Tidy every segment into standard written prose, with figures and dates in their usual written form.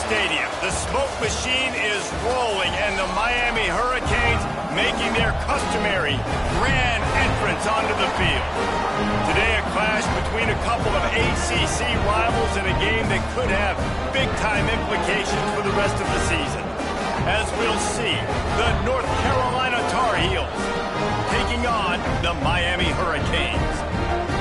Stadium. The smoke machine is rolling, and the Miami Hurricanes making their customary grand entrance onto the field. Today, a clash between a couple of ACC rivals in a game that could have big-time implications for the rest of the season. As we'll see, the North Carolina Tar Heels taking on the Miami Hurricanes.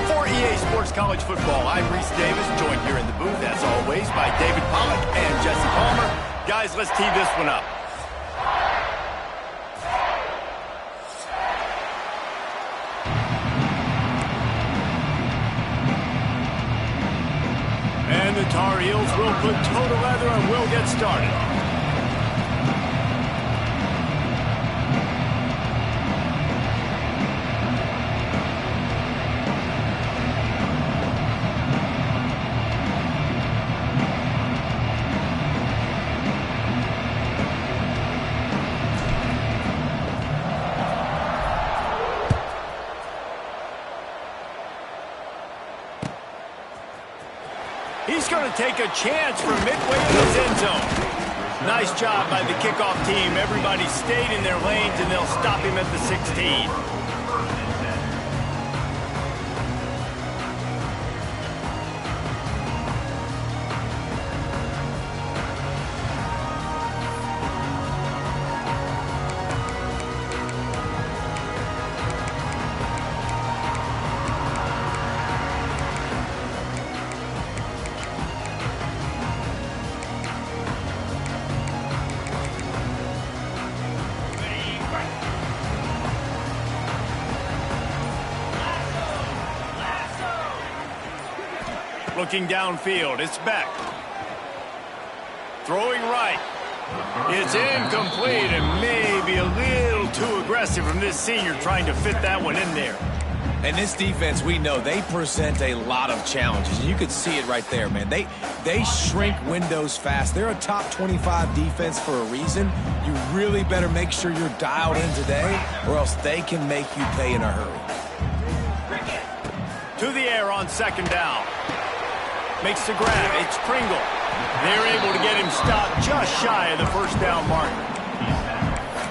For EA Sports College Football, I'm Reese Davis, joined here in the booth, as always, by David Pollack and Jesse Palmer. Guys, let's tee this one up. And the Tar Heels will put toe to leather and we'll get started. He's going to take a chance from midway in his end zone. Nice job by the kickoff team. Everybody stayed in their lanes, and they'll stop him at the 16. Looking downfield, it's Beck. Throwing right. It's incomplete and maybe a little too aggressive from this senior trying to fit that one in there. And this defense, we know, they present a lot of challenges. You could see it right there, man. They shrink windows fast. They're a top 25 defense for a reason. You really better make sure you're dialed in today, or else they can make you pay in a hurry. To the air on second down. Makes the grab. It's Pringle. They're able to get him stopped just shy of the first down mark.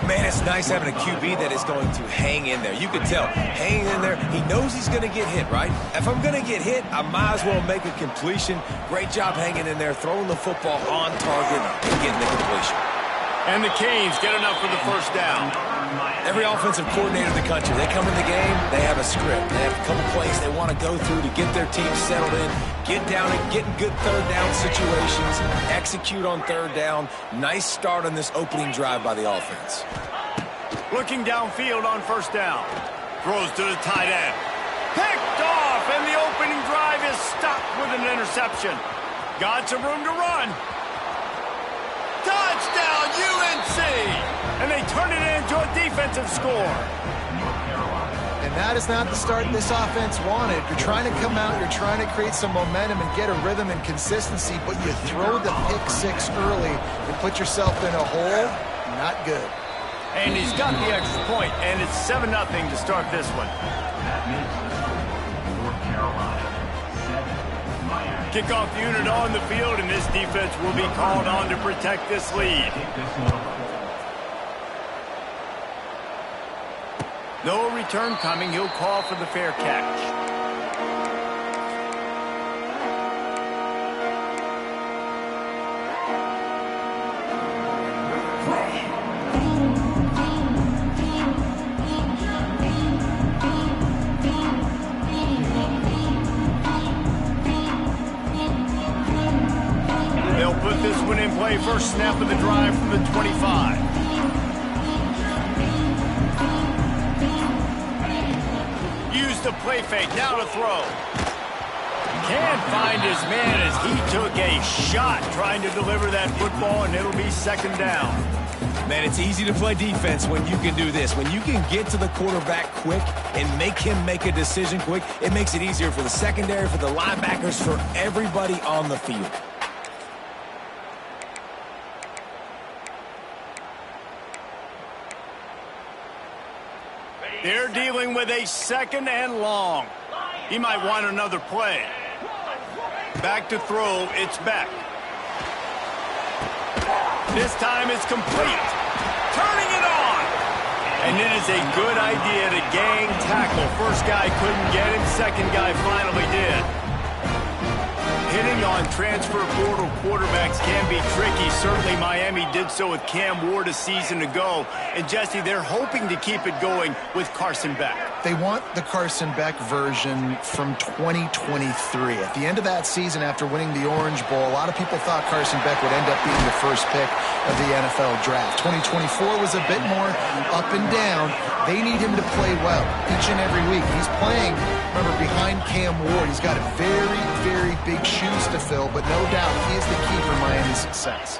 Man, it's nice having a QB that is going to hang in there. You can tell, hanging in there, he knows he's going to get hit, right? If I'm going to get hit, I might as well make a completion. Great job hanging in there, throwing the football on target and getting the completion. And the Canes get enough for the first down. Every offensive coordinator in the country, they come in the game, they have a script. They have a couple plays they want to go through to get their team settled in, get down and get in good third down situations, execute on third down. Nice start on this opening drive by the offense. Looking downfield on first down. Throws to the tight end. Picked off, and the opening drive is stopped with an interception. Got some room to run. Touchdown, UNC! And they turn it into a defensive score. And that is not the start this offense wanted. You're trying to come out, you're trying to create some momentum and get a rhythm and consistency, but you throw the pick six early and put yourself in a hole. Not good. And he's got the extra point, and it's 7-0 to start this one. North Carolina, 7, Miami. Kickoff unit on the field, and this defense will be called on to protect this lead. No return coming. He'll call for the fair catch. They'll put this one in play. First snap of the drive from the 25. Use the play fake. Now to throw. Can't find his man as he took a shot trying to deliver that football, and it'll be second down. Man, it's easy to play defense when you can do this. When you can get to the quarterback quick and make him make a decision quick, it makes it easier for the secondary, for the linebackers, for everybody on the field. They're dealing with a second and long. He might want another play. Back to throw, it's Beck. This time it's complete. Turning it on. And it is a good idea to gang tackle. First guy couldn't get him. Second guy finally did. Hitting on transfer portal quarterbacks can be tricky. Certainly Miami did so with Cam Ward a season ago. And Jesse, they're hoping to keep it going with Carson Beck. They want the Carson Beck version from 2023. At the end of that season, after winning the Orange Bowl, a lot of people thought Carson Beck would end up being the first pick of the NFL draft. 2024 was a bit more up and down. They need him to play well each and every week. He's playing, remember, behind Cam Ward. He's got very, very big shoes to fill, but no doubt he is the key for Miami's success.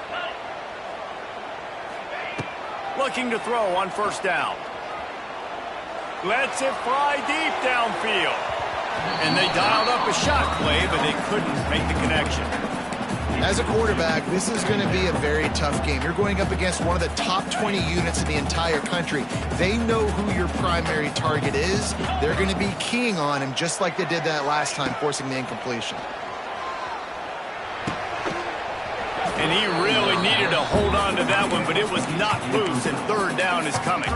Looking to throw on first down. Lets it fly deep downfield. And they dialed up a shot play, but they couldn't make the connection. As a quarterback, this is going to be a very tough game. You're going up against one of the top 20 units in the entire country. They know who your primary target is. They're going to be keying on him just like they did that last time, forcing the incompletion. And he really needed to hold on to that one, but it was not loose, and third down is coming.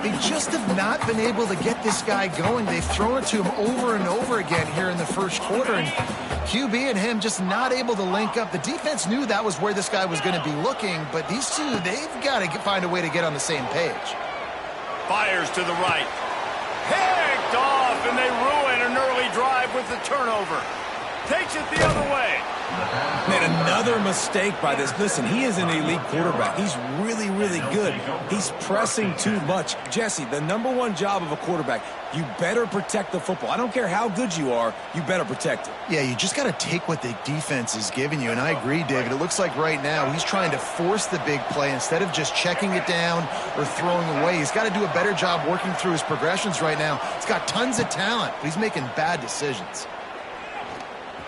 They just have not been able to get this guy going. They've thrown it to him over and over again here in the first quarter, and QB and him just not able to link up. The defense knew that was where this guy was going to be looking, but these two, they've got to find a way to get on the same page. Fires to the right. Picked off, and they ruin an early drive with the turnover. Takes it the other way. Man, another mistake by this. Listen, he is an elite quarterback. He's really, really good. He's pressing too much. Jesse, the #1 job of a quarterback, you better protect the football. I don't care how good you are, you better protect it. Yeah, you just got to take what the defense is giving you, and I agree, David. It looks like right now he's trying to force the big play instead of just checking it down or throwing away. He's got to do a better job working through his progressions right now. He's got tons of talent, but he's making bad decisions.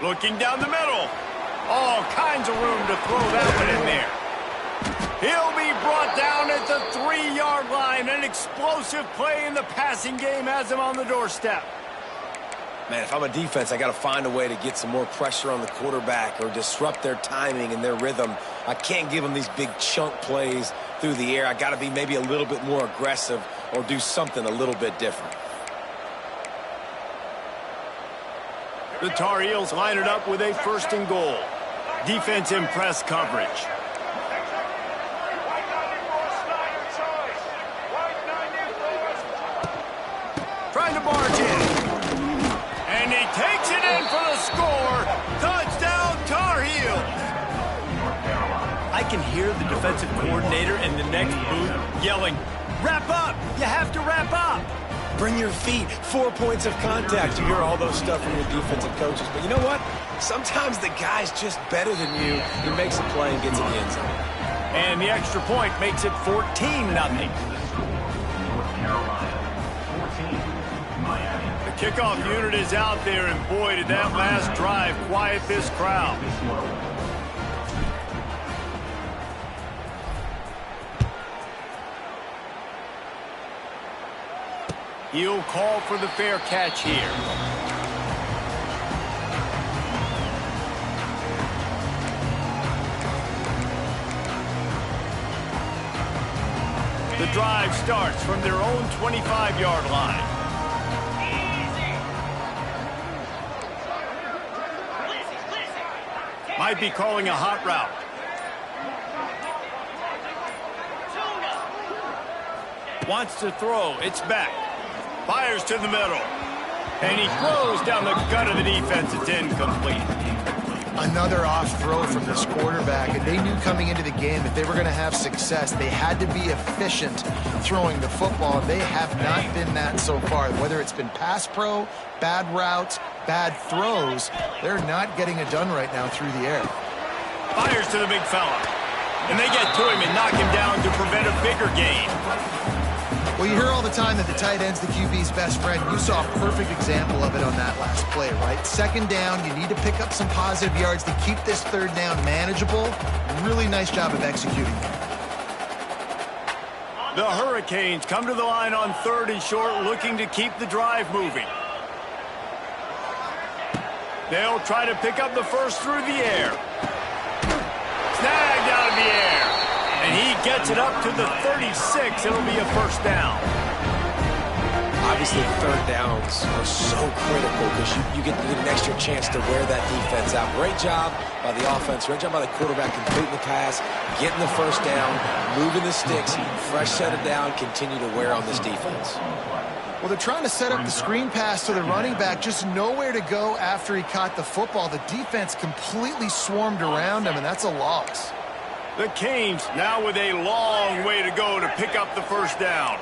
Looking down the middle. All kinds of room to throw that one in there. He'll be brought down at the 3-yard line. An explosive play in the passing game has him on the doorstep. Man, if I'm a defense, I got to find a way to get some more pressure on the quarterback or disrupt their timing and their rhythm. I can't give them these big chunk plays through the air. I got to be maybe a little bit more aggressive or do something a little bit different. The Tar Heels line it up with a 1st and goal. Defense in press coverage. Trying to barge in. And he takes it in for the score. Touchdown, Tar Heels. I can hear the defensive coordinator in the next booth yelling, "Wrap up! You have to wrap up!" Bring your feet, 4 points of contact. You hear all those stuff from your defensive coaches. But you know what? Sometimes the guy's just better than you. He makes a play and gets in the end zone. And the extra point makes it 14-0. The kickoff unit is out there, and boy, did that last drive quiet this crowd. He'll call for the fair catch here. The drive starts from their own 25-yard line. Might be calling a hot route. Wants to throw. It's back. Fires to the middle. And he throws down the gut of the defense. It's incomplete. Another off throw from this quarterback, and they knew coming into the game that they were going to have success. They had to be efficient throwing the football. They have not been that so far. Whether it's been pass pro, bad routes, bad throws, they're not getting it done right now through the air. Fires to the big fella. And they get to him and knock him down to prevent a bigger gain. Well, you hear all the time that the tight end's the QB's best friend. You saw a perfect example of it on that last play, right? 2nd down, you need to pick up some positive yards to keep this 3rd down manageable. Really nice job of executing. The Hurricanes come to the line on 3rd and short, looking to keep the drive moving. They'll try to pick up the first through the air. Snagged out of the air. he gets it up to the 36. It'll be a first down. Obviously, third downs are so critical because you get an extra chance to wear that defense out. Great job by the offense. Great job by the quarterback completing the pass, getting the first down, moving the sticks, fresh set of down, continue to wear on this defense. Well, they're trying to set up the screen pass to the running back, just nowhere to go after he caught the football. The defense completely swarmed around him, and that's a loss. The Canes now with a long way to go to pick up the first down.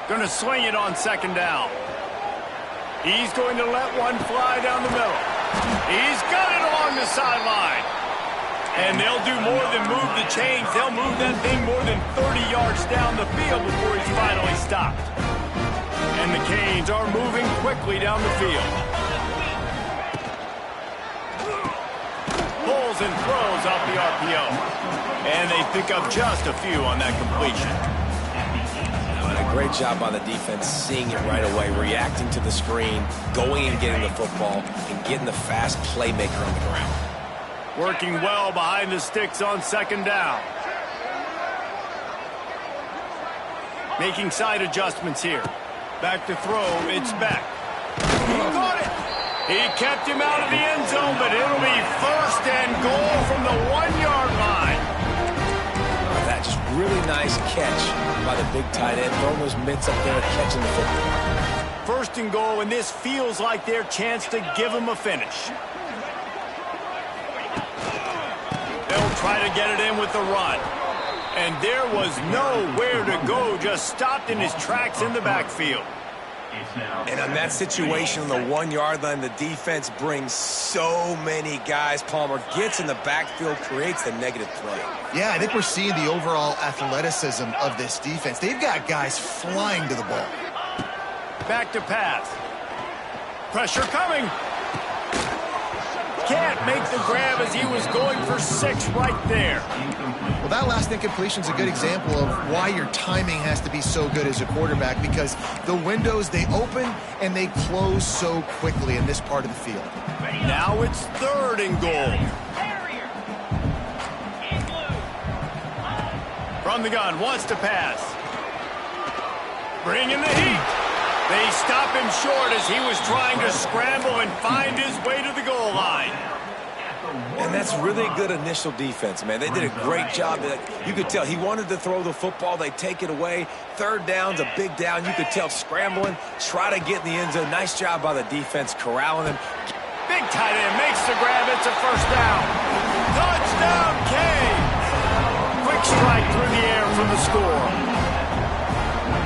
Going to swing it on second down. He's going to let one fly down the middle. He's got it along the sideline. And they'll do more than move the chains. They'll move that thing more than 30 yards down the field before he's finally stopped. And the Canes are moving quickly down the field. Pulls and throws off the RPO. And they pick up just a few on that completion. Great job by the defense, seeing it right away, reacting to the screen, going and getting the football, and getting the fast playmaker on the ground. Working well behind the sticks on second down. Making side adjustments here. Back to throw, it's Beck. He caught it. He kept him out of the end zone, but it'll be first and goal from the 1-yard line. That just really nice catch by the big tight end. Throwing those mitts up there, catching the football. First and goal, and this feels like their chance to give him a finish. They'll try to get it in with the run. And there was nowhere to go, just stopped in his tracks in the backfield. And on that situation on the 1-yard line, the defense brings so many guys. Palmer gets in the backfield, creates the negative play. Yeah, I think we're seeing the overall athleticism of this defense. They've got guys flying to the ball. Back to pass. Pressure coming. Can't make the grab as he was going for 6 right there. Well, that last incompletion is a good example of why your timing has to be so good as a quarterback, because the windows, they open and they close so quickly in this part of the field. Now it's third and goal. From the gun, wants to pass. Bring in the heat. They stop him short as he was trying to scramble and find his way to the goal line. And that's really good initial defense, man. They did a great job. You could tell he wanted to throw the football. They take it away. Third down's a big down. You could tell scrambling, try to get in the end zone. Nice job by the defense corralling him. Big tight end makes the grab. It's a first down. Touchdown, Canes. Quick strike through the air for the score.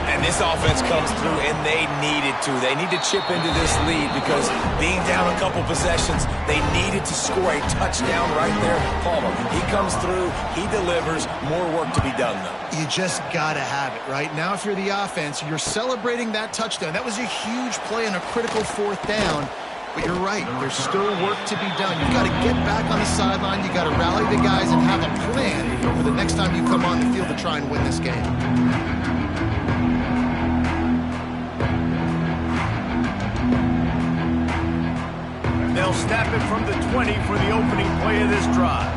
And this offense comes through, and they needed to. They need to chip into this lead because being down a couple possessions, they needed to score a touchdown right there. Palmer, he comes through, he delivers. More work to be done, though. You just got to have it, right? Now, if you're the offense, you're celebrating that touchdown. That was a huge play on a critical 4th down. But you're right, there's still work to be done. You've got to get back on the sideline. You've got to rally the guys and have a plan for the next time you come on the field to try and win this game. They'll snap it from the 20 for the opening play of this drive.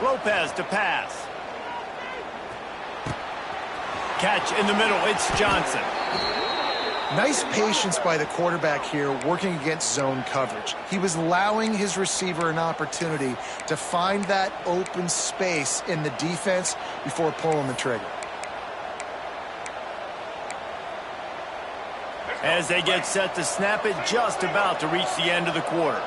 Lopez to pass. Catch in the middle, it's Johnson. Nice patience by the quarterback here working against zone coverage. He was allowing his receiver an opportunity to find that open space in the defense before pulling the trigger. As they get set to snap it, just about to reach the end of the quarter.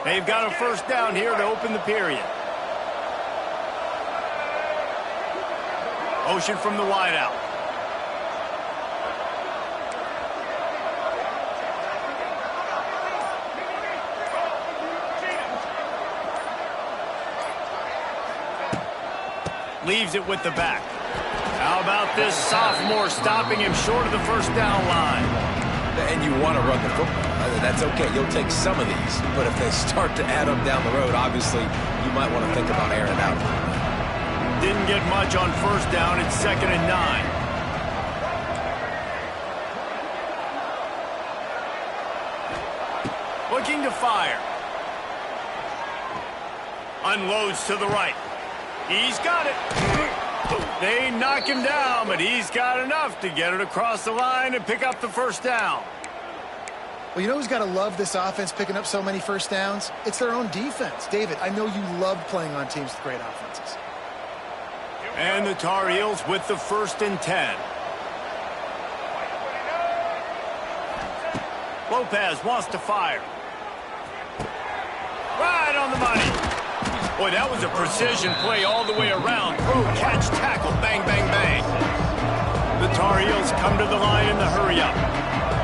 They've got a first down here to open the period. Motion from the wideout. Leaves it with the back. How about this sophomore stopping him short of the first down line? And you want to run the football. That's okay. You'll take some of these. But if they start to add up down the road, obviously, you might want to think about airing it out. Didn't get much on first down. It's 2nd and 9. Looking to fire. Unloads to the right. He's got it. They knock him down, but he's got enough to get it across the line and pick up the first down. Well, you know who's got to love this offense picking up so many first downs? It's their own defense. David, I know you loved playing on teams with great offenses. And the Tar Heels with the 1st and 10. Lopez wants to fire. Right on the money. Boy, that was a precision play all the way around. Throw, catch, tackle, bang, bang, bang. The Tar Heels come to the line in the hurry-up.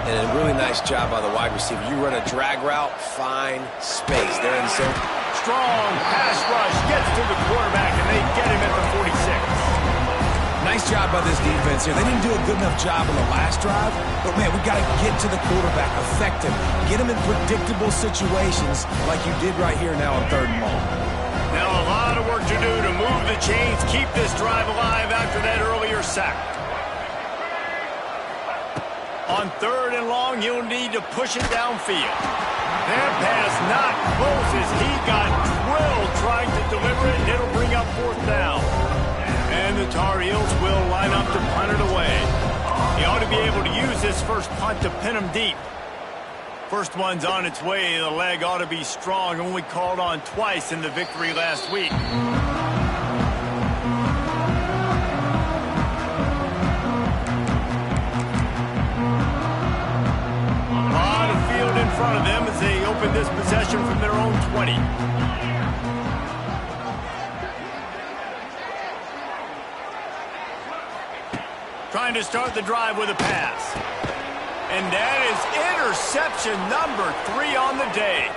And a really nice job by the wide receiver. You run a drag route, find space. They're in zone. Strong pass rush gets to the quarterback, and they get him at the 46. Nice job by this defense here. They didn't do a good enough job on the last drive, but, man, we got to get to the quarterback, affect him, get him in predictable situations like you did right here now on 3rd and long. Now a lot of work to do to move the chains, keep this drive alive after that earlier sack. On 3rd and long, you'll need to push it downfield. That pass not close as he got drilled trying to deliver it, and it'll bring up 4th down. And the Tar Heels will line up to punt it away. He ought to be able to use this first punt to pin him deep. First one's on its way. The leg ought to be strong. Only called on twice in the victory last week. A lot of field in front of them as they open this possession from their own 20. Trying to start the drive with a pass. And that is interception number 3 on the day.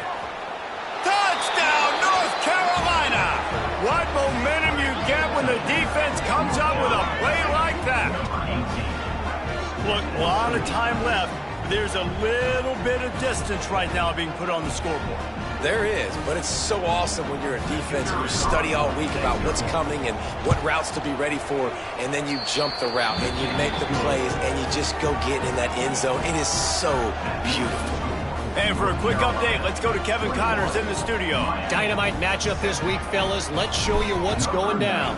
Touchdown, North Carolina! What momentum you get when the defense comes up with a play like that. Look, a lot of time left. There's a little bit of distance right now being put on the scoreboard. There is, but it's so awesome when you're a defense and you study all week about what's coming and what routes to be ready for, and then you jump the route and you make the plays and you just go get in that end zone. It is so beautiful. And for a quick update, let's go to Kevin Connors in the studio. Dynamite matchup this week, fellas. Let's show you what's going down.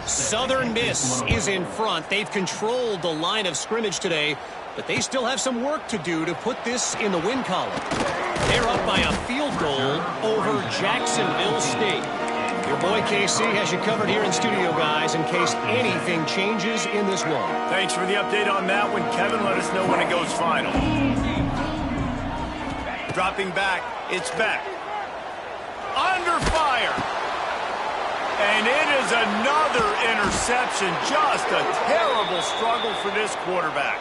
Southern Miss is in front. They've controlled the line of scrimmage today, but they still have some work to do to put this in the win column. They're up by a field goal over Jacksonville State. Your boy KC has you covered here in studio, guys, in case anything changes in this one. Thanks for the update on that one, Kevin. Let us know when it goes final. Dropping back, it's back. Under fire. And it is another interception. Just a terrible struggle for this quarterback.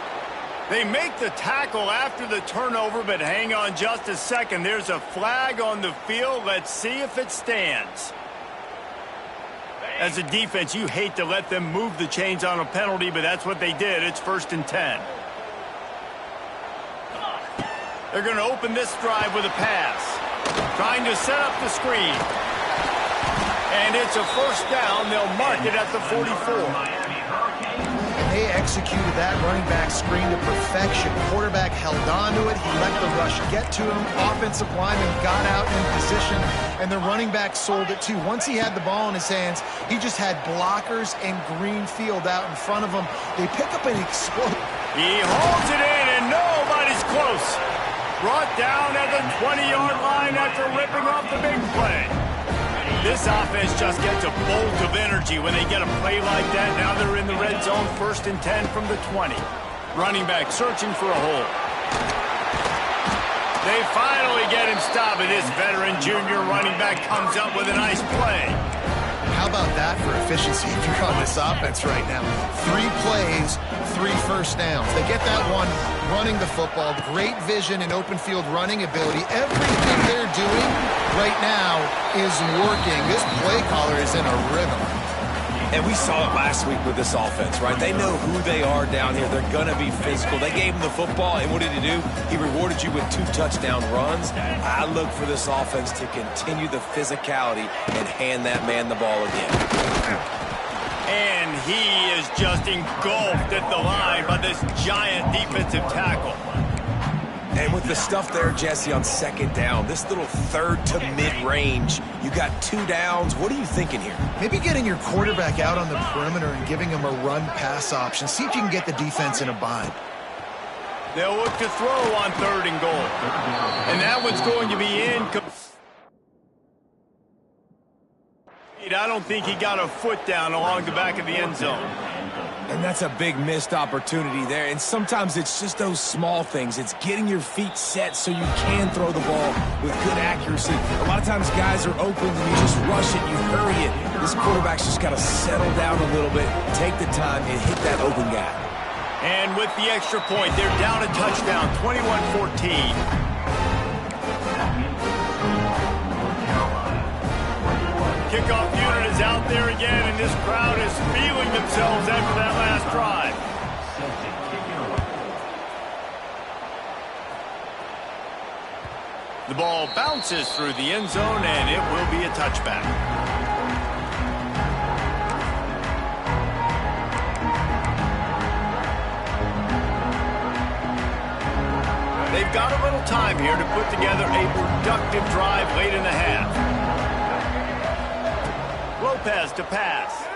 They make the tackle after the turnover, but hang on just a second. There's a flag on the field. Let's see if it stands. As a defense, you hate to let them move the chains on a penalty, but that's what they did. It's 1st and 10. They're going to open this drive with a pass. Trying to set up the screen. And it's a 1st down. They'll mark it at the 44. They executed that running back screen to perfection. Quarterback held on to it. He let the rush get to him. Offensive lineman got out in position, and the running back sold it too. Once he had the ball in his hands, he just had blockers and green field out in front of him. They pick up an explode. He holds it in, and nobody's close. Brought down at the 20-yard line after ripping off the big play. This offense just gets a bolt of energy when they get a play like that. Now they're in the red zone, 1st and 10 from the 20. Running back searching for a hole. They finally get him stopped, and this veteran junior running back comes up with a nice play. How about that for efficiency if you're on this offense right now? 3 plays, 3 first downs. They get that one running the football, great vision and open field running ability. Everything they're doing right now is working. This play caller is in a rhythm. And we saw it last week with this offense, right? They know who they are down here. They're going to be physical. They gave him the football, and what did he do? He rewarded you with 2 touchdown runs. I look for this offense to continue the physicality and hand that man the ball again. And he is just engulfed at the line by this giant defensive tackle. And with the stuff there, Jesse, on second down, this little third to mid-range, you got 2 downs. What are you thinking here? Maybe getting your quarterback out on the perimeter and giving him a run-pass option. See if you can get the defense in a bind. They'll look to throw on 3rd and goal. And that one's going to be in. I don't think he got a foot down along the back of the end zone. And that's a big missed opportunity there. And sometimes it's just those small things. It's getting your feet set so you can throw the ball with good accuracy. A lot of times guys are open and you just rush it, you hurry it. This quarterback's just got to settle down a little bit, take the time, and hit that open guy. And with the extra point, they're down a touchdown, 21-14. Kickoff unit is out there again, and this crowd is feeling themselves after that last drive. The ball bounces through the end zone, and it will be a touchback. They've got a little time here to put together a productive drive late in the half. Lopez to pass.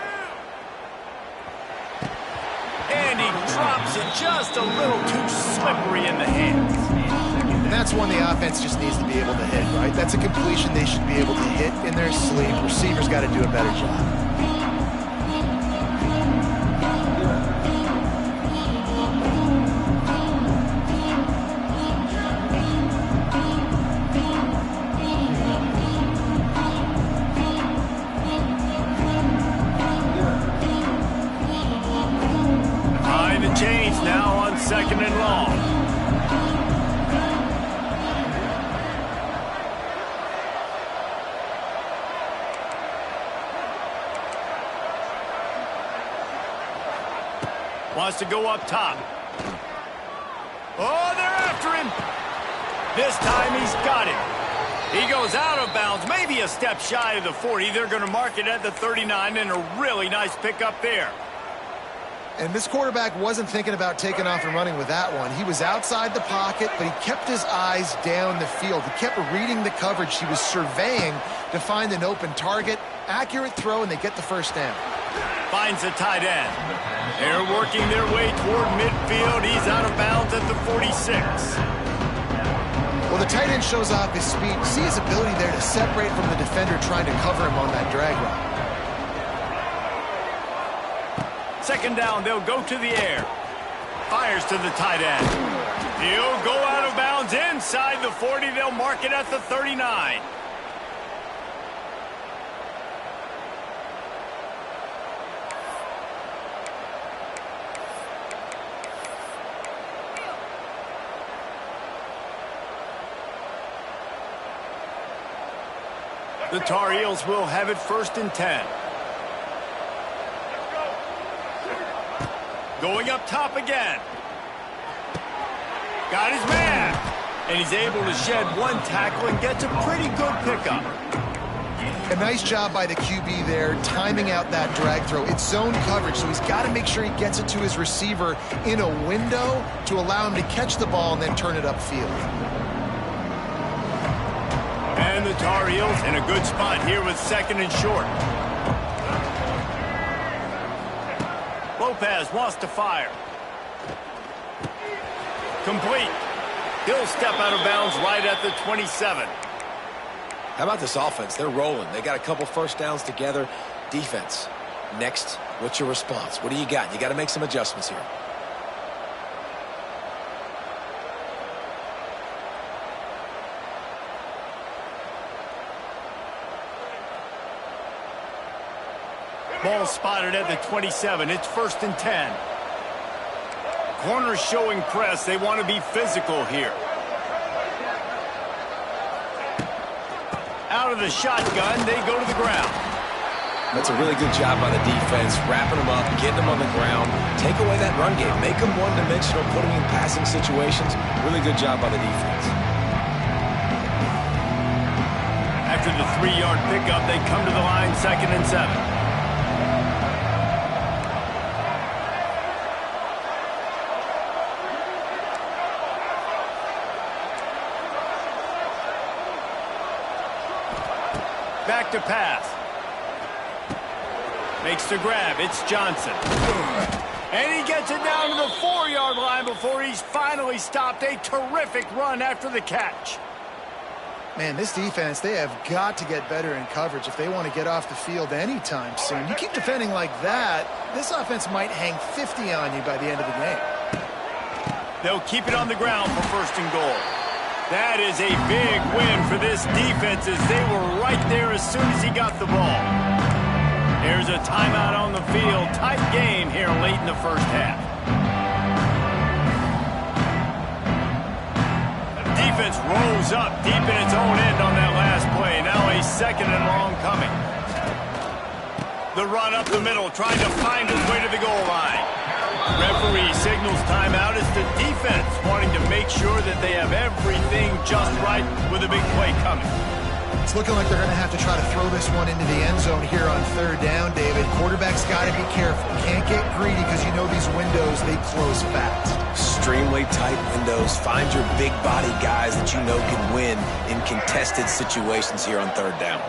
And he drops it just a little too slippery in the hands. And that's one the offense just needs to be able to hit, right? That's a completion they should be able to hit in their sleep. Receivers got to do a better job. Change now on 2nd and long. Wants to go up top. Oh, they're after him. This time he's got it. He goes out of bounds, maybe a step shy of the 40. They're going to mark it at the 39, and a really nice pickup there. And this quarterback wasn't thinking about taking off and running with that one. He was outside the pocket, but he kept his eyes down the field. He kept reading the coverage. He was surveying to find an open target. Accurate throw, and they get the first down. Finds a tight end. They're working their way toward midfield. He's out of bounds at the 46. Well, the tight end shows off his speed. See his ability there to separate from the defender trying to cover him on that drag route. 2nd down, they'll go to the air. Fires to the tight end. He'll go out of bounds inside the 40. They'll mark it at the 39. The Tar Heels will have it 1st and 10. Going up top again. Got his man. And he's able to shed one tackle and gets a pretty good pickup. A nice job by the QB there, timing out that drag throw. It's zone coverage, so he's got to make sure he gets it to his receiver in a window to allow him to catch the ball and then turn it upfield. And the Tar Heels in a good spot here with 2nd and short. Lopez wants to fire. Complete. He'll step out of bounds right at the 27. How about this offense? They're rolling. They got a couple first downs together. Defense. Next, what's your response? What do you got? You got to make some adjustments here. Ball spotted at the 27. It's 1st and 10. Corners showing press. They want to be physical here. Out of the shotgun, they go to the ground. That's a really good job by the defense, wrapping them up, getting them on the ground, take away that run game, make them one-dimensional, put them in passing situations. Really good job by the defense. After the 3-yard pickup, they come to the line 2nd and 7. Back to pass. Makes the grab. It's Johnson. And he gets it down to the 4-yard line before he's finally stopped. A terrific run after the catch. Man, this defense, they have got to get better in coverage if they want to get off the field anytime soon. You keep defending like that, this offense might hang 50 on you by the end of the game. They'll keep it on the ground for 1st and goal. That is a big win for this defense as they were right there as soon as he got the ball. There's a timeout on the field. Tight game here late in the 1st half. Defense rolls up deep in its own end on that last play. Now a 2nd and long coming. The run up the middle, trying to find his way to the goal line. Referee signals timeout as the defense wanting to make sure that they have everything just right with a big play coming. It's looking like they're going to have to try to throw this one into the end zone here on 3rd down, David. Quarterback's got to be careful. Can't get greedy because you know these windows, they close fast. Extremely tight windows. Find your big body guys that you know can win in contested situations here on 3rd down.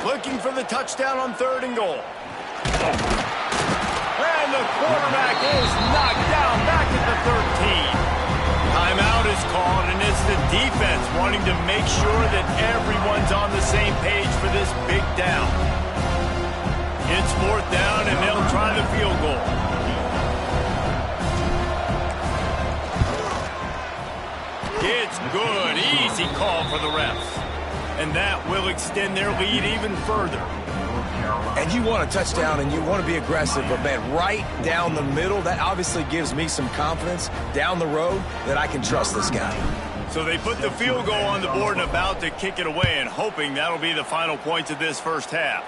Looking for the touchdown on 3rd and goal. And the quarterback is knocked down back at the 13. Timeout is called, and it's the defense wanting to make sure that everyone's on the same page for this big down. It's 4th down, and they'll try the field goal. It's good. Easy call for the refs. And that will extend their lead even further. And you want a touchdown and you want to be aggressive, but man, right down the middle, that obviously gives me some confidence down the road that I can trust this guy. So they put the field goal on the board and about to kick it away and hoping that'll be the final points of this 1st half.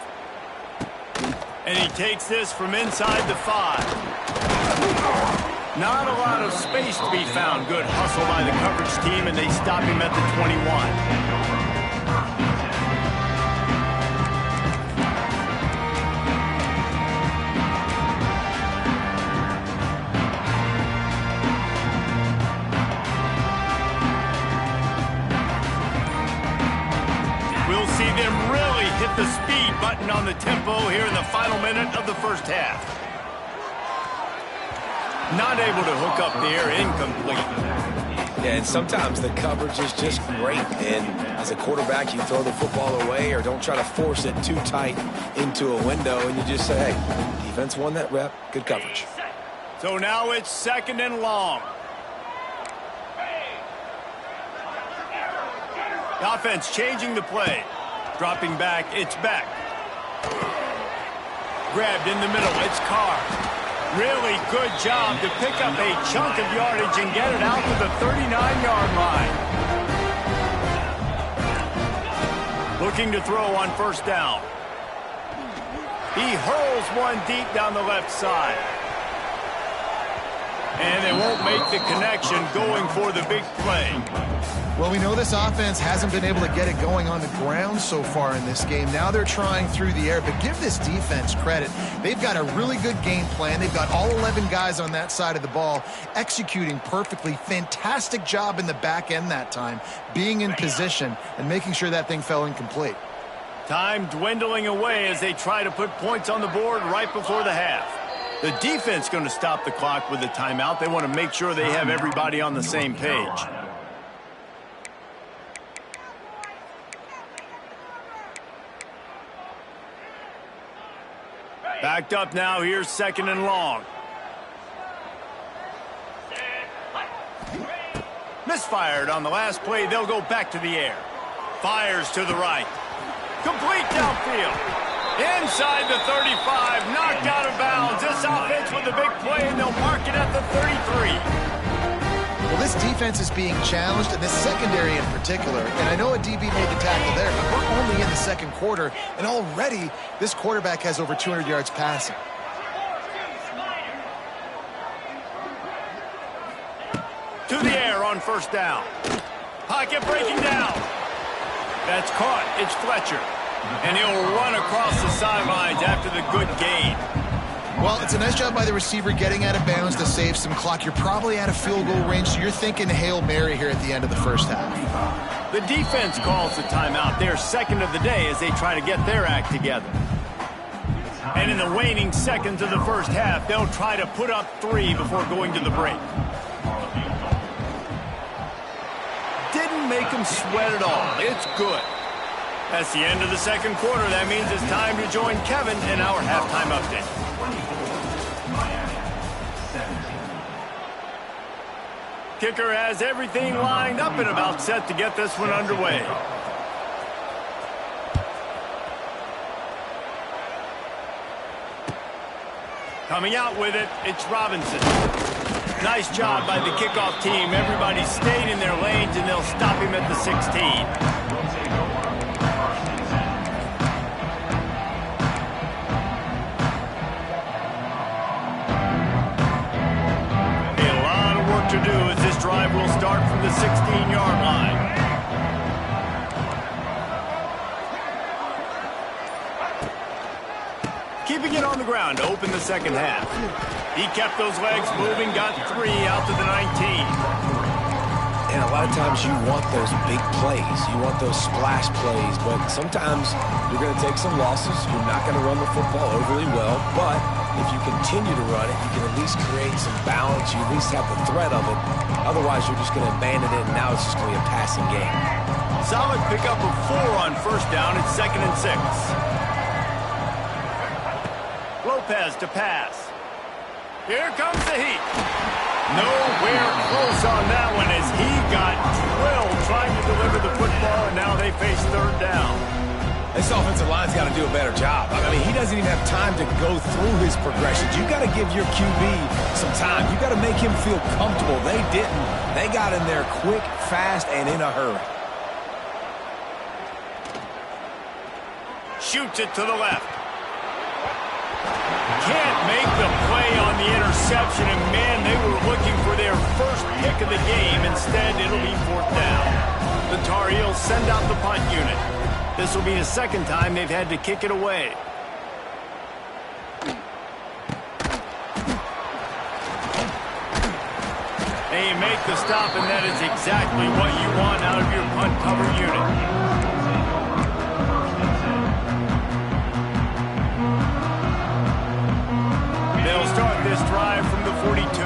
And he takes this from inside the 5. Not a lot of space to be found. Good hustle by the coverage team, and they stop him at the 21. See them really hit the speed button on the tempo here in the final minute of the 1st half. Not able to hook up there, incomplete. Yeah, and sometimes the coverage is just great. And as a quarterback, you throw the football away or don't try to force it too tight into a window, and you just say, hey, defense won that rep, good coverage. So now it's 2nd and long. The offense changing the play. Dropping back, it's back. Grabbed in the middle, it's Carr. Really good job to pick up a chunk of yardage and get it out to the 39-yard line. Looking to throw on 1st down. He hurls one deep down the left side. And they won't make the connection going for the big play. Well, we know this offense hasn't been able to get it going on the ground so far in this game. Now they're trying through the air, but give this defense credit. They've got a really good game plan. They've got all 11 guys on that side of the ball executing perfectly. Fantastic job in the back end that time, being in position and making sure that thing fell incomplete. Time dwindling away as they try to put points on the board right before the half. The defense going to stop the clock with the timeout. They want to make sure they have everybody on the same page. Backed up now. Here's 2nd and long. Misfired on the last play. They'll go back to the air. Fires to the right. Complete downfield. Inside the 35. Knocked out of bounds. This offense with a big play, and they'll mark it at the 33. Well, this defense defense is being challenged, and the secondary in particular. And I know a DB made the tackle there, but we're only in the second quarter, and already this quarterback has over 200 yards passing. To the air on first down. Pocket breaking down. That's caught. It's Fletcher. And he'll run across the sidelines after the good gain. Well, it's a nice job by the receiver getting out of bounds to save some clock. You're probably out of field goal range, so you're thinking Hail Mary here at the end of the first half. The defense calls the timeout. They're second of the day as they try to get their act together. And in the waning seconds of the first half, they'll try to put up 3 before going to the break. Didn't make them sweat at all. It's good. That's the end of the second quarter. That means it's time to join Kevin in our halftime update. Kicker has everything lined up and about set to get this one underway. Coming out with it, it's Robinson. Nice job by the kickoff team. Everybody stayed in their lanes, and they'll stop him at the 16. To do as this drive will start from the 16-yard line. Keeping it on the ground to open the second half. He kept those legs moving, got 3 out to the 19. And a lot of times you want those big plays. You want those splash plays, but sometimes you're going to take some losses. You're not going to run the football overly well, but if you continue to run it, you can at least create some balance. You at least have the threat of it. Otherwise, you're just going to abandon it, and now it's just going to be a passing game. Solid pickup of 4 on first down. It's 2nd and 6. Lopez to pass. Here comes the heat. Nowhere close on that one as he got drilled trying to deliver the football, and now they face 3rd down. This offensive line's got to do a better job. I mean, he doesn't even have time to go through his progressions. You got to give your QB some time. You got to make him feel comfortable. They didn't. They got in there quick, fast, and in a hurry. Shoots it to the left. Can't make the play on the interception, and man, they were looking for their first pick of the game. Instead, it'll be 4th down. The Tar Heels send out the punt unit. This will be the second time they've had to kick it away. They make the stop, and that is exactly what you want out of your punt cover unit. They'll start this drive from the 42.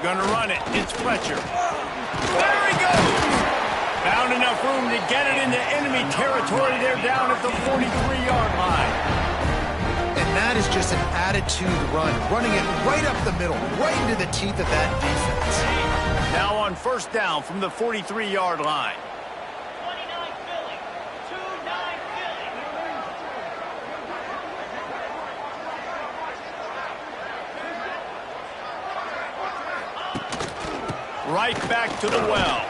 Gonna run it. It's Fletcher. There he goes! Found enough room to get it into enemy territory. They're down at the 43-yard line. And that is just an attitude run, running it right up the middle, right into the teeth of that defense. Now on first down from the 43-yard line. Right back to the well.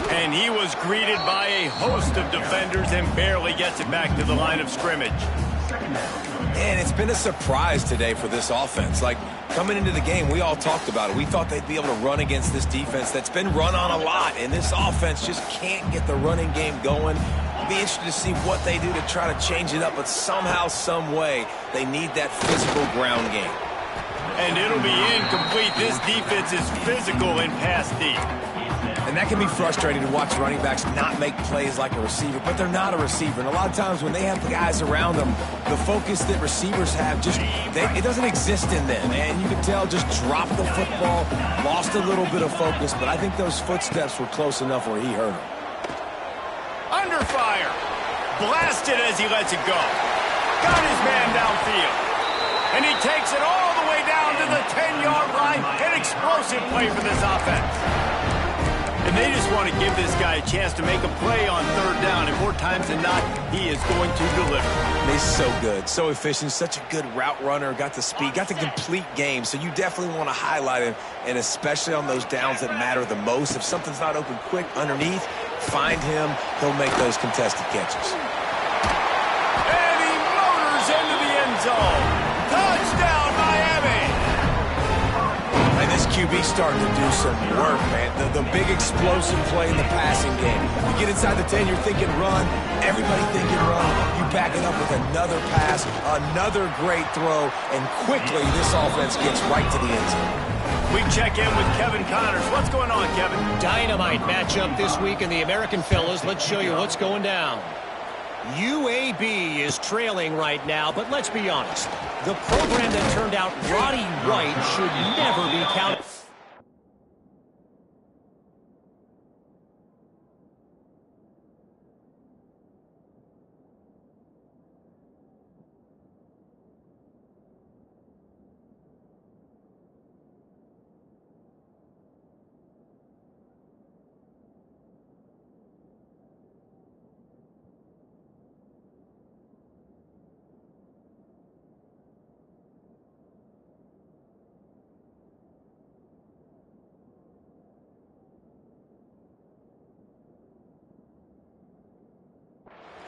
And he was greeted by a host of defenders and barely gets it back to the line of scrimmage. And it's been a surprise today for this offense. Like, coming into the game, we all talked about it. We thought they'd be able to run against this defense that's been run on a lot, and this offense just can't get the running game going. It'll be interesting to see what they do to try to change it up, but somehow, some way, they need that physical ground game. And it'll be incomplete. This defense is physical in pass deep. And that can be frustrating to watch running backs not make plays like a receiver, but they're not a receiver. And a lot of times when they have the guys around them, the focus that receivers have, it doesn't exist in them. And you can tell just dropped the football, lost a little bit of focus, but I think those footsteps were close enough where he hurt him. Under fire. Blasted as he lets it go. Got his man downfield. And he takes it all the way down to the 10-yard line. An explosive play for this offense. And they just want to give this guy a chance to make a play on third down, and more times than not, he is going to deliver. He's so good, so efficient, such a good route runner, got the speed, got the complete game, so you definitely want to highlight him, and especially on those downs that matter the most. If something's not open quick underneath, find him, he'll make those contested catches. And he motors into the end zone. Touchdown, Miami! And this QB's starting to do some work, man. The big explosive play in the passing game. You get inside the 10, you're thinking run. Everybody thinking run. You back it up with another pass, another great throw, and quickly this offense gets right to the end zone. We check in with Kevin Connors. What's going on, Kevin? Dynamite matchup this week in the American, fellas. Let's show you what's going down. UAB is trailing right now, but let's be honest. The program that turned out Roddy White should never be counted.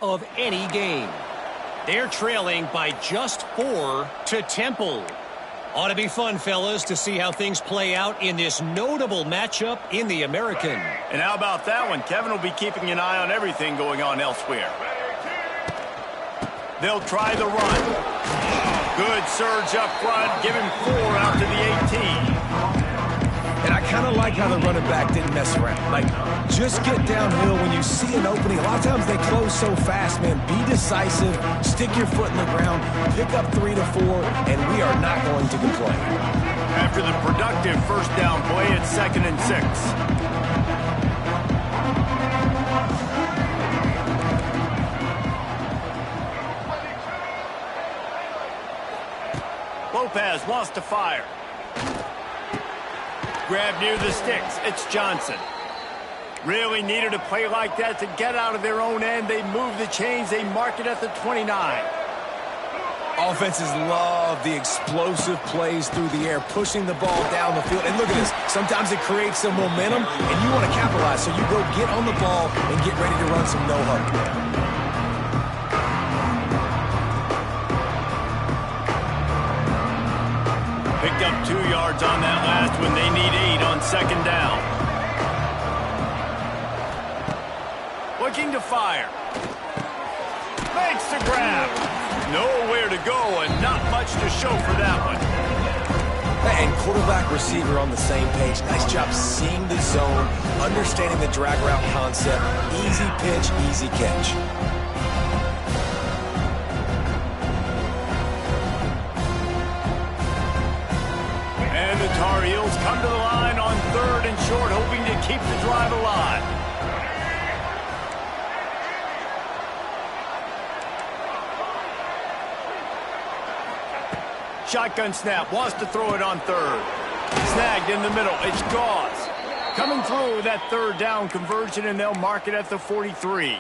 Of any game. They're trailing by just 4 to Temple. Ought to be fun, fellas, to see how things play out in this notable matchup in the American. And how about that one? Kevin will be keeping an eye on everything going on elsewhere. They'll try the run. Good surge up front. Give him 4 out to the 18. And I kind of like how the running back didn't mess around. Like, just get downhill when you see an opening. A lot of times they close so fast, man. Be decisive, stick your foot in the ground, pick up 3 to 4, and we are not going to complain. After the productive first down play, it's 2nd and 6. Lopez wants to fire. Grab near the sticks. It's Johnson. Really needed a play like that to get out of their own end. They move the chains. They mark it at the 29. Offenses love the explosive plays through the air, pushing the ball down the field. And look at this. Sometimes it creates some momentum, and you want to capitalize. So you go get on the ball and get ready to run some no-huddle. Picked up 2 yards on that last one. They need 8 on 2nd down. Looking to fire. Makes the grab. Nowhere to go and not much to show for that one. And quarterback receiver on the same page. Nice job seeing the zone, understanding the drag route concept. Easy pitch, easy catch. And the Tar Heels come to the line on 3rd and short, hoping to keep the drive alive. Shotgun snap, wants to throw it on 3rd. Snagged in the middle, it's Gauze. Coming through with that 3rd down conversion, and they'll mark it at the 43.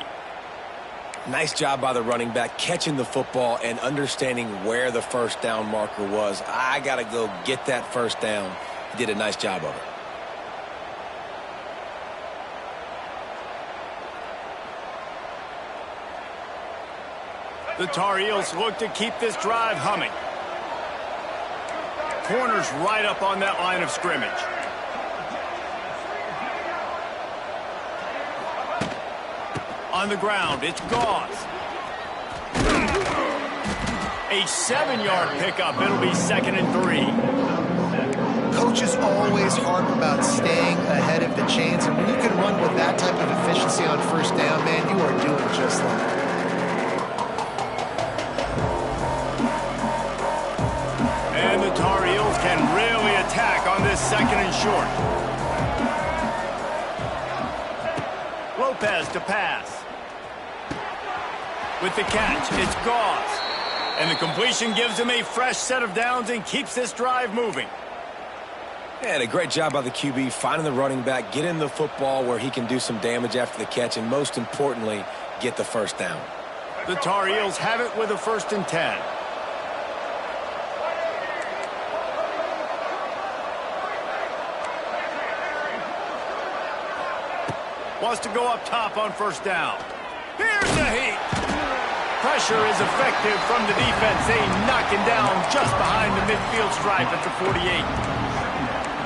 Nice job by the running back, catching the football and understanding where the first down marker was. I got to go get that first down. He did a nice job of it. The Tar Heels look to keep this drive humming. Corners right up on that line of scrimmage. On the ground, it's Gauze. A 7-yard pickup. It'll be 2nd and 3. Coaches always harp about staying ahead of the chains, and when you can run with that type of efficiency on first down, man, you are doing just that. And the Tar Heels can really attack on this 2nd and short. Lopez to pass. With the catch, it's Gauze. And the completion gives him a fresh set of downs and keeps this drive moving. And a great job by the QB finding the running back, getting the football where he can do some damage after the catch, and most importantly, get the first down. The Tar Heels have it with a 1st and 10. Wants to go up top on 1st down. Here's the heat. Pressure is effective from the defense. They knock him down just behind the midfield stripe at the 48.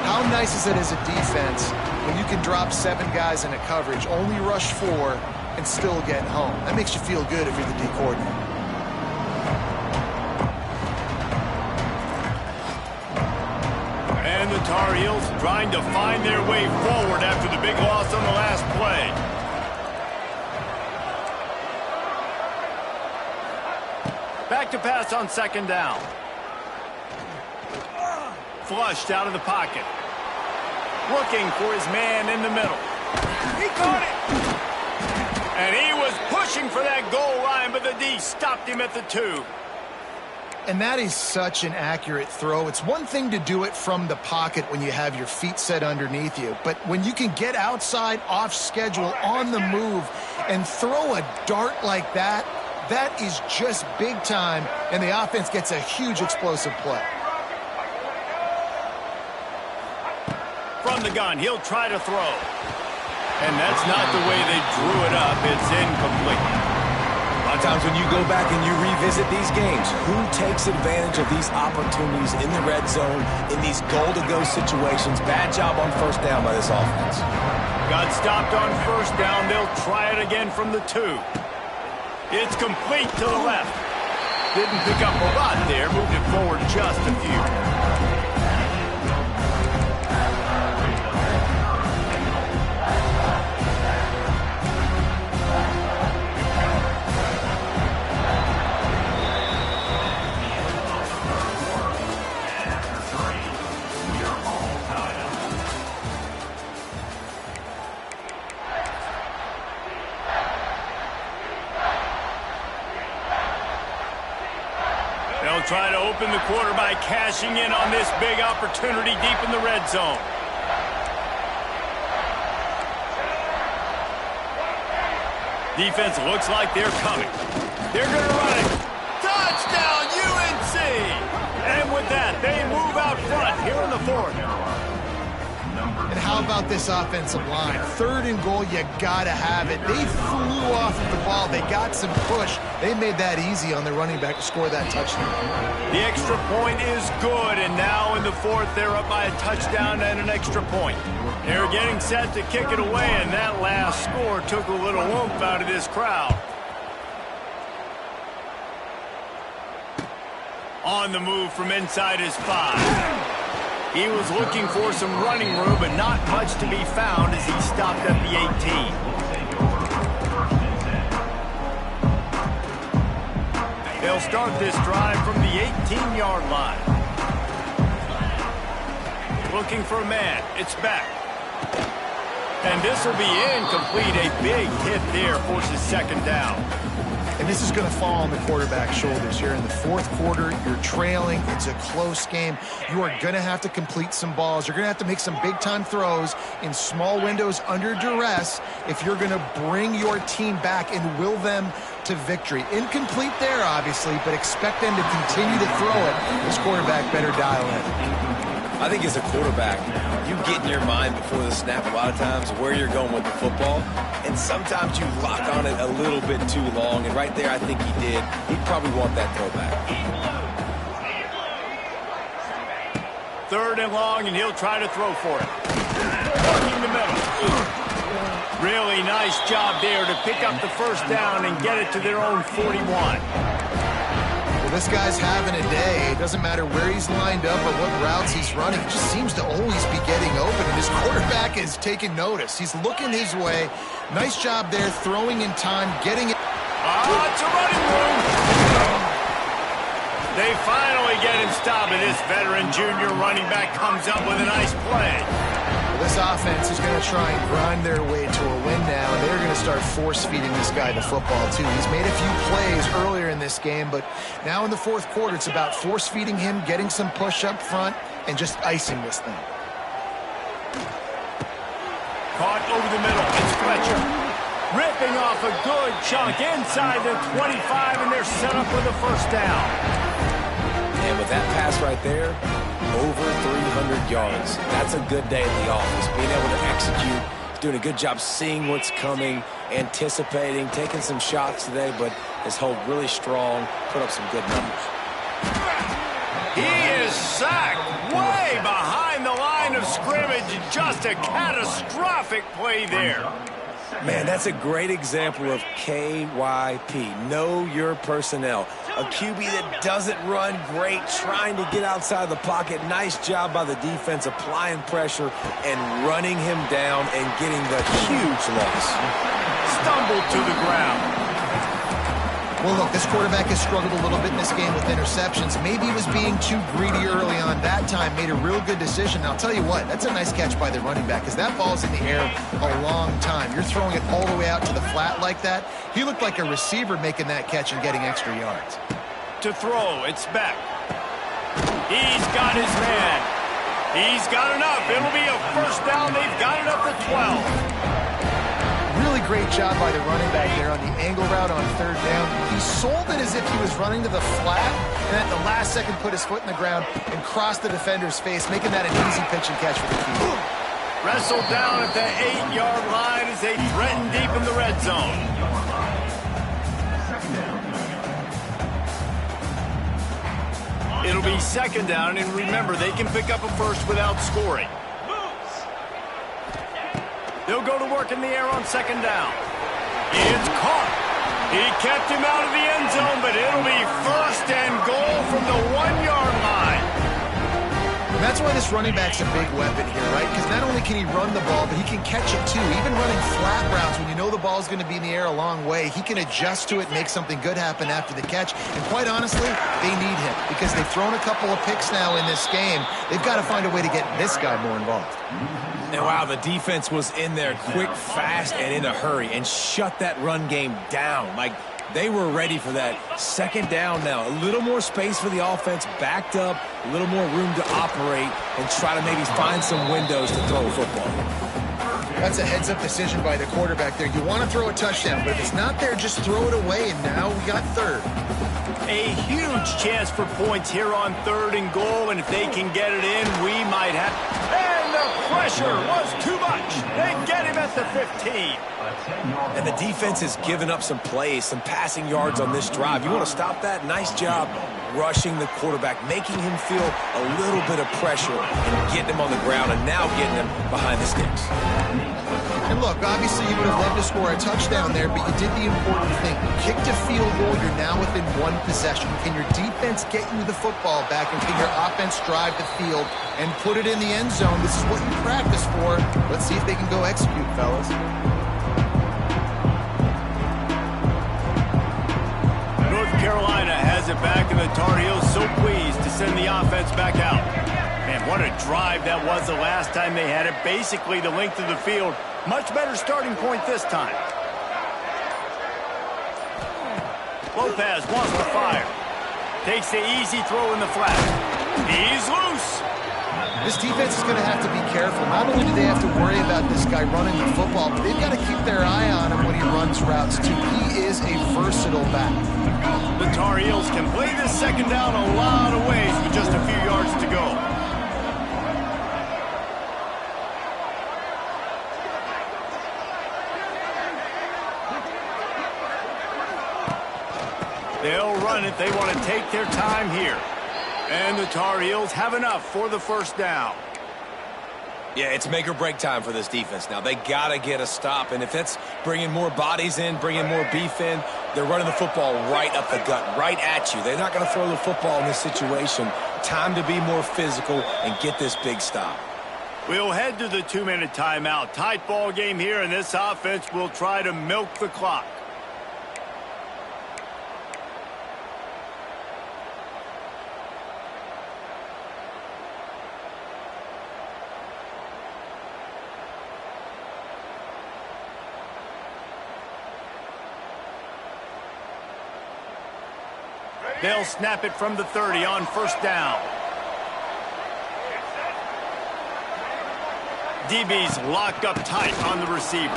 How nice is it as a defense when you can drop 7 guys into coverage, only rush 4, and still get home? That makes you feel good if you're the D coordinator. And the Tar Heels trying to find their way forward after the big loss on the last play. Back to pass on 2nd down. Flushed out of the pocket. Looking for his man in the middle. He caught it! And he was pushing for that goal line, but the D stopped him at the 2. And that is such an accurate throw. It's one thing to do it from the pocket when you have your feet set underneath you, but when you can get outside, off schedule, on the move, and throw a dart like that, that is just big time, and the offense gets a huge explosive play. From the gun, he'll try to throw. And that's not the way they drew it up. It's incomplete. A lot of times when you go back and you revisit these games, who takes advantage of these opportunities in the red zone, in these goal-to-go situations? Bad job on 1st down by this offense. Got stopped on 1st down. They'll try it again from the 2. It's complete to the left. Didn't pick up a lot there. Moved it forward just a few. They'll try to open the quarter by cashing in on this big opportunity deep in the red zone. Defense looks like they're coming. They're going to run it. Touchdown, UNC! And with that, they move out front here in the 4th. And how about this offensive line? 3rd and goal, you got to have it. They flew off of the ball. They got some push. They made that easy on their running back to score that touchdown. The extra point is good, and now in the 4th, they're up by a touchdown and an extra point. They're getting set to kick it away, and that last score took a little oomph out of this crowd. On the move from inside his 5. He was looking for some running room, but not much to be found as he stopped at the 18. They'll start this drive from the 18-yard line. Looking for a man. It's back. And this will be incomplete. A big hit there forces 2nd down. And this is going to fall on the quarterback's shoulders here in the 4th quarter. You're trailing. It's a close game. You are going to have to complete some balls. You're going to have to make some big-time throws in small windows under duress if you're going to bring your team back and will them to victory. Incomplete there, obviously, but expect them to continue to throw it. This quarterback better dial in. I think as a quarterback, you get in your mind before the snap a lot of times where you're going with the football, and sometimes you lock on it a little bit too long, and right there I think he did. He'd probably want that throwback. 3rd and long, and he'll try to throw for it. Working the middle. Really nice job there to pick up the 1st down and get it to their own 41. This guy's having a day. It doesn't matter where he's lined up or what routes he's running. He just seems to always be getting open, and his quarterback is taking notice. He's looking his way. Nice job there, throwing in time, getting it. It's a running room. They finally get him stopped, and this veteran junior running back comes up with a nice play. This offense is going to try and grind their way to a win now, and they're going to start force-feeding this guy the football, too. He's made a few plays earlier in this game, but now in the 4th quarter, it's about force-feeding him, getting some push up front, and just icing this thing. Caught over the middle. It's Fletcher. Ripping off a good chunk inside the 25, and they're set up with a first down. And with that pass right there, over 300 yards. That's a good day at the office. Being able to execute, doing a good job seeing what's coming, anticipating, taking some shots today, but has held really strong, put up some good numbers. He is sacked way behind the line of scrimmage. Just a catastrophic play there. Man, that's a great example of KYP. Know your personnel. A QB that doesn't run great, trying to get outside the pocket. Nice job by the defense applying pressure and running him down and getting the huge loss. Stumbled to the ground. Well, look, this quarterback has struggled a little bit in this game with interceptions. Maybe he was being too greedy early on. That time made a real good decision. Now, I'll tell you what, that's a nice catch by the running back because that ball's in the air a long time. You're throwing it all the way out to the flat like that. He looked like a receiver making that catch and getting extra yards. To throw, it's back. He's got his man. He's got enough. It'll be a first down. They've got it up to 12. Really great job by the running back there on the angle route on third down. He sold it as if he was running to the flat, and at the last second put his foot in the ground and crossed the defender's face, making that an easy pitch and catch for the field. Wrestled down at the 8-yard line as they threaten deep in the red zone. It'll be second down, and remember, they can pick up a first without scoring. They'll go to work in the air on second down. It's caught. He kept him out of the end zone, but it'll be first and goal from the 1-yard line. And that's why this running back's a big weapon here, right? Because not only can he run the ball, but he can catch it too. Even running flat routes when you know the ball's going to be in the air a long way, he can adjust to it and make something good happen after the catch. And quite honestly, they need him because they've thrown a couple of picks now in this game. They've got to find a way to get this guy more involved. And wow, the defense was in there quick, fast, and in a hurry and shut that run game down. Like, they were ready for that. Second down now. A little more space for the offense, backed up, a little more room to operate and try to maybe find some windows to throw a football. That's a heads-up decision by the quarterback there. You want to throw a touchdown, but if it's not there, just throw it away, and now we got third. A huge chance for points here on third and goal, and if they can get it in, we might have... And the pressure was too much. They get him at the 15. And the defense has given up some plays, some passing yards on this drive. You want to stop that? Nice job rushing the quarterback, making him feel a little bit of pressure and getting him on the ground and now getting him behind the sticks. And look, obviously you would have loved to score a touchdown there, but you did the important thing. You kicked a field goal, you're now within one possession. Can your defense get you the football back, and can your offense drive the field and put it in the end zone? This is what you practice for. Let's see if they can go execute, fellas. North Carolina has it back, and the Tar Heels so pleased to send the offense back out. Man, what a drive that was the last time they had it. Basically the length of the field. Much better starting point this time. Lopez wants to fire. Takes the easy throw in the flat. He's loose. This defense is going to have to be careful. Not only do they have to worry about this guy running the football, but they've got to keep their eye on him when he runs routes, too. He is a versatile back. The Tar Heels can play this second down a lot of ways with just a few yards to go. They'll run it. They want to take their time here. And the Tar Heels have enough for the first down. Yeah, it's make or break time for this defense now. They got to get a stop, and if that's bringing more bodies in, bringing more beef in, they're running the football right up the gut, right at you. They're not going to throw the football in this situation. Time to be more physical and get this big stop. We'll head to the 2-minute timeout. Tight ball game here, and this offense will try to milk the clock. They'll snap it from the 30 on first down. DB's locked up tight on the receiver.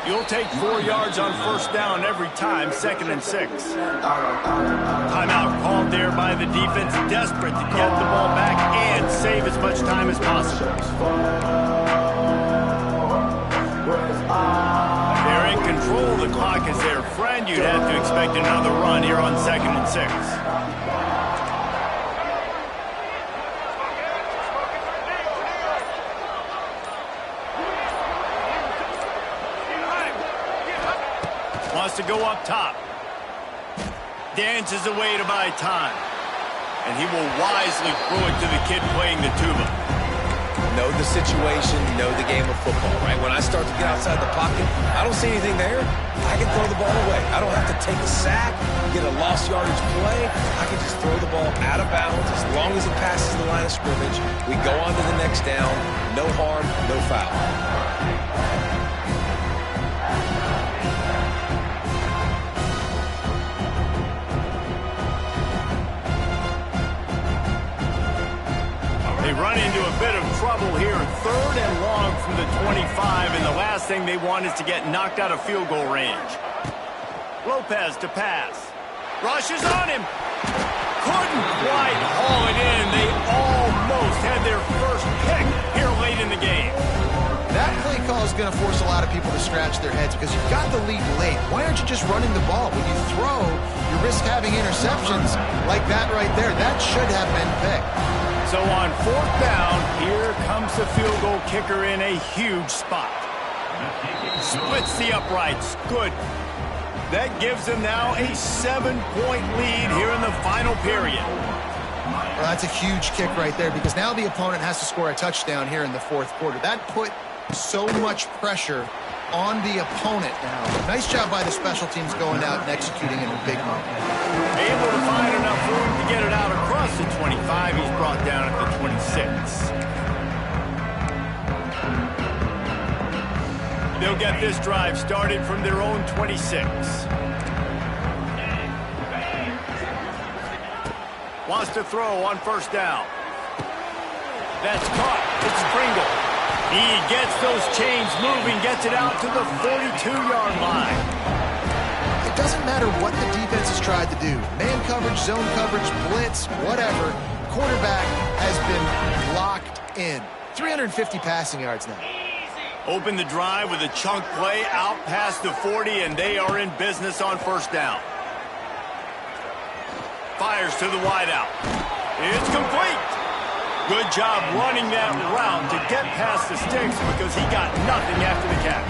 You'll take 4 yards on first down every time, 2nd and 6. Timeout called there by the defense, desperate to get the ball back and save as much time as possible. They're in control. The clock is their friend. You'd have to expect another run here on 2nd and 6. Wants to go up top. Dances away to buy time. And he will wisely throw it to the kid playing the tuba. Know the situation, know the game of football, right? When I start to get outside the pocket, I don't see anything there. I can throw the ball away. I don't have to take a sack, get a lost yardage play. I can just throw the ball out of bounds as long as it passes the line of scrimmage. We go on to the next down. No harm, no foul. They run into a bit of trouble here. 3rd and long from the 25, and the last thing they want is to get knocked out of field goal range. Lopez to pass. Rushes on him. Couldn't quite haul it in. They almost had their first pick here late in the game. That play call is going to force a lot of people to scratch their heads because you've got the lead late. Why aren't you just running the ball? When you throw, you risk having interceptions like that right there. That should have been picked. So on 4th down, here comes the field goal kicker in a huge spot. Splits the uprights. Good. That gives them now a 7-point lead here in the final period. Well, that's a huge kick right there because now the opponent has to score a touchdown here in the 4th quarter. That put so much pressure on the opponent now. Nice job by the special teams going out and executing in a big moment. Able to find enough room to get it out across the 25. He's brought down at the 26. They'll get this drive started from their own 26. Wants to throw on first down. That's caught. It's Pringle. He gets those chains moving, gets it out to the 42-yard line. It doesn't matter what the defense has tried to do. Man coverage, zone coverage, blitz, whatever. Quarterback has been locked in. 350 passing yards now. Open the drive with a chunk play out past the 40, and they are in business on first down. Fires to the wideout. It's complete. Good job running that route to get past the sticks because he got nothing after the catch.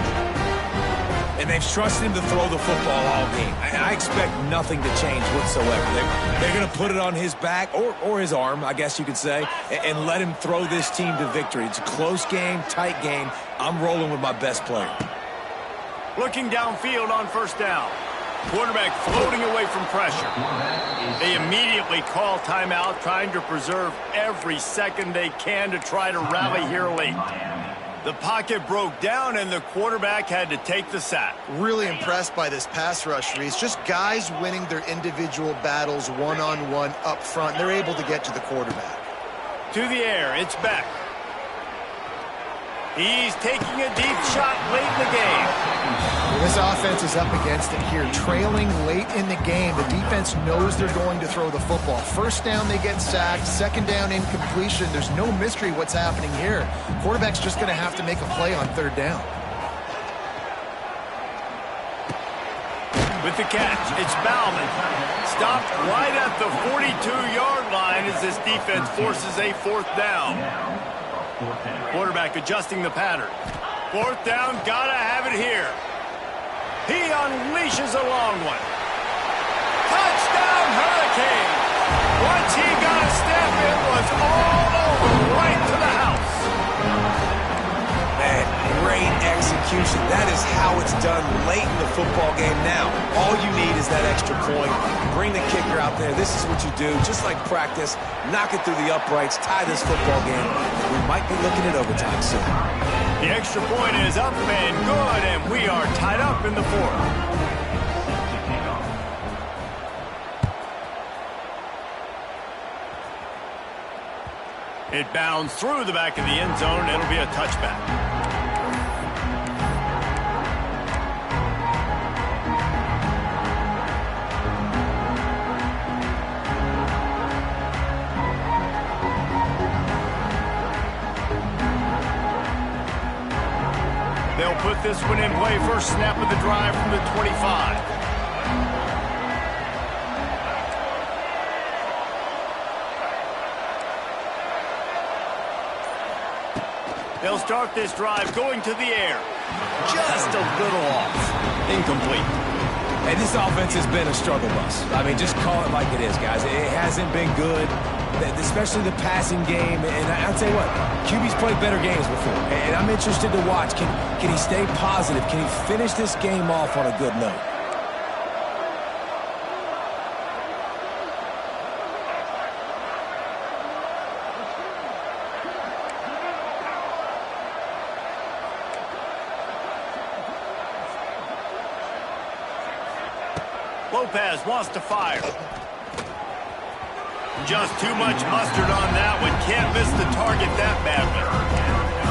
And they've trusted him to throw the football all game. I expect nothing to change whatsoever. They're going to put it on his back, or his arm, I guess you could say, and let him throw this team to victory. It's a close game, tight game. I'm rolling with my best player. Looking downfield on first down. Quarterback floating away from pressure. They immediately call timeout, trying to preserve every second they can to try to rally here late. The pocket broke down, and the quarterback had to take the sack. Really impressed by this pass rush, Reese. Just guys winning their individual battles one-on-one up front. They're able to get to the quarterback. To the air, it's Beck. He's taking a deep shot late in the game. Well, this offense is up against it here. Trailing late in the game, the defense knows they're going to throw the football. First down, they get sacked. Second down, incompletion. There's no mystery what's happening here. Quarterback's just going to have to make a play on third down. With the catch, it's Bauman. Stopped right at the 42-yard line as this defense forces a fourth down. Quarterback adjusting the pattern. Fourth down, gotta have it here. He unleashes a long one. Touchdown, Hurricane! Once he got a step, it was all over, right to the house. Man, great execution. That is how it's done late in the football game now. All you need is that extra point. Bring the kicker out there. This is what you do. Just like practice, knock it through the uprights, tie this football game. We might be looking at overtime soon. The extra point is up and good, and we are tied up in the fourth. It bounds through the back of the end zone. It'll be a touchback. They'll put this one in play. First snap of the drive from the 25. They'll start this drive going to the air. Just a little off. Incomplete. Hey, this offense has been a struggle bus. I mean, just call it like it is, guys. It hasn't been good, especially the passing game. And I'll tell you what, QB's played better games before. And I'm interested to watch. Can he stay positive? Can he finish this game off on a good note? Lopez wants to fire. Just too much mustard on that one. Can't miss the target that badly.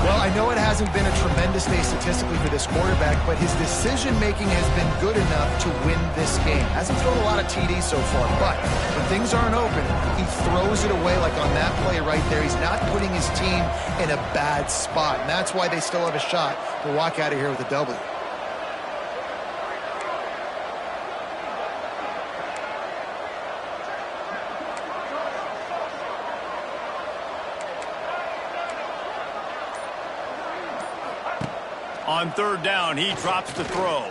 Well, I know it hasn't been a tremendous day statistically for this quarterback, but his decision-making has been good enough to win this game. Hasn't thrown a lot of TDs so far, but when things aren't open, he throws it away like on that play right there. He's not putting his team in a bad spot, and that's why they still have a shot to walk out of here with a W. On third down, he drops the throw.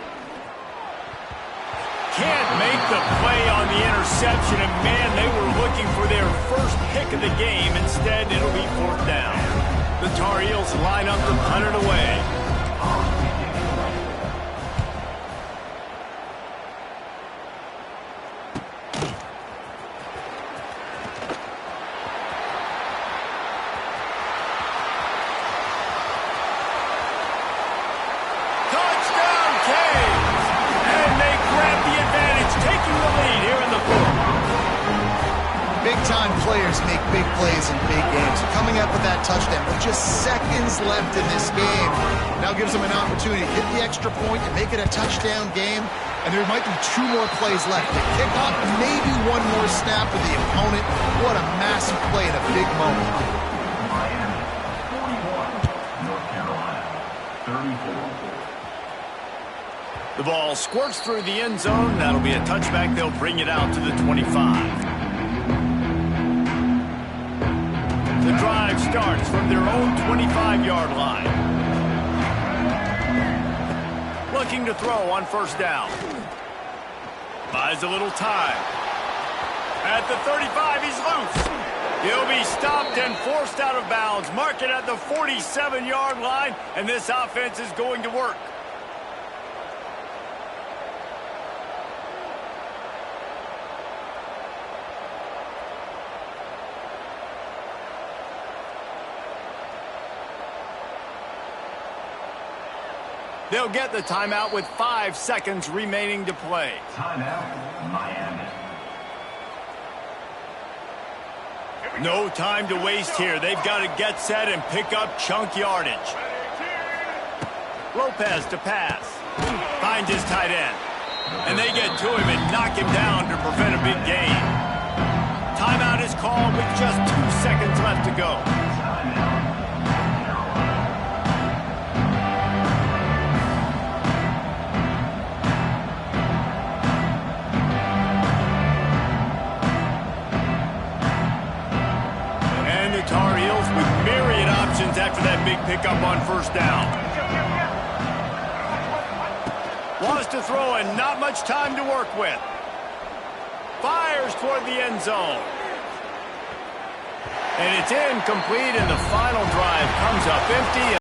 Can't make the play on the interception, and man, they were looking for their first pick of the game. Instead, it'll be fourth down. The Tar Heels line up to punt it away. Big-time players make big plays in big games. Coming up with that touchdown with just seconds left in this game now gives them an opportunity to hit the extra point and make it a touchdown game. And there might be 2 more plays left. The kickoff, maybe 1 more snap with the opponent. What a massive play in a big moment. Miami 41, North Carolina 34. The ball squirts through the end zone. That'll be a touchback. They'll bring it out to the 25. The drive starts from their own 25-yard line. Looking to throw on first down. Buys a little time. At the 35, he's loose. He'll be stopped and forced out of bounds. Mark it at the 47-yard line, and this offense is going to work. They'll get the timeout with 5 seconds remaining to play. Timeout, Miami. No time to waste here. They've got to get set and pick up chunk yardage. Lopez to pass. Finds his tight end. And they get to him and knock him down to prevent a big gain. Timeout is called with just 2 seconds left to go. Tar Heels with myriad options after that big pickup on first down. Wants to throw and not much time to work with. Fires toward the end zone. And it's incomplete, and the final drive comes up empty.